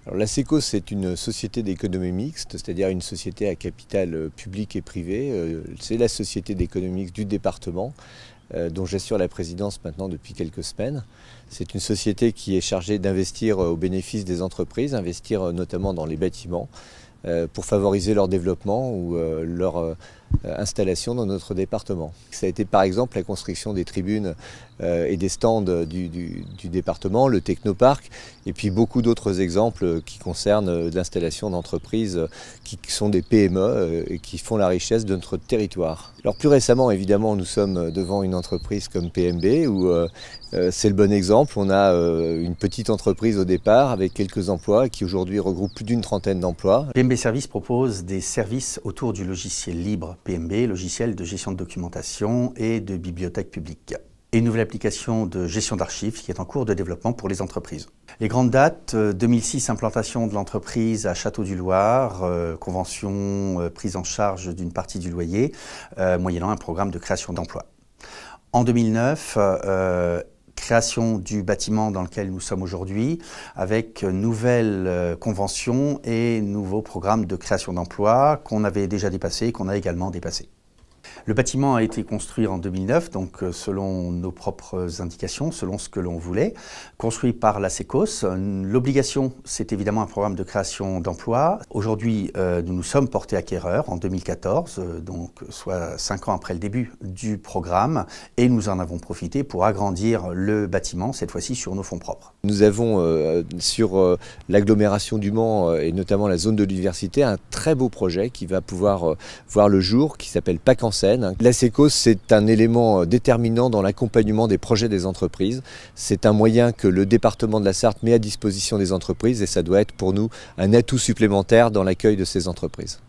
Alors, la SECO, c'est une société d'économie mixte, c'est-à-dire une société à capital public et privé. C'est la société d'économie mixte du département, dont j'assure la présidence maintenant depuis quelques semaines. C'est une société qui est chargée d'investir au bénéfice des entreprises, investir notamment dans les bâtiments, pour favoriser leur développement ou leur installation dans notre département. Ça a été par exemple la construction des tribunes et des stands du département, le technoparc, et puis beaucoup d'autres exemples qui concernent l'installation d'entreprises qui sont des PME et qui font la richesse de notre territoire. Alors plus récemment, évidemment, nous sommes devant une entreprise comme PMB où c'est le bon exemple. On a une petite entreprise au départ avec quelques emplois qui aujourd'hui regroupe plus d'une trentaine d'emplois. PMB Service propose des services autour du logiciel libre PMB, logiciel de gestion de documentation et de bibliothèque publique. Et une nouvelle application de gestion d'archives qui est en cours de développement pour les entreprises. Les grandes dates, 2006, implantation de l'entreprise à Château-du-Loir, convention prise en charge d'une partie du loyer, moyennant un programme de création d'emplois. En 2009, création du bâtiment dans lequel nous sommes aujourd'hui, avec nouvelle convention et nouveau programme de création d'emplois qu'on avait déjà dépassé et qu'on a également dépassé. Le bâtiment a été construit en 2009, donc selon nos propres indications, selon ce que l'on voulait, construit par la SECOS. L'obligation, c'est évidemment un programme de création d'emplois. Aujourd'hui, nous nous sommes portés acquéreurs en 2014, donc soit 5 ans après le début du programme, et nous en avons profité pour agrandir le bâtiment, cette fois-ci sur nos fonds propres. Nous avons sur l'agglomération du Mans et notamment la zone de l'université un très beau projet qui va pouvoir voir le jour, qui s'appelle PAC en Seine. La SECOS, c'est un élément déterminant dans l'accompagnement des projets des entreprises. C'est un moyen que le département de la Sarthe met à disposition des entreprises et ça doit être pour nous un atout supplémentaire dans l'accueil de ces entreprises.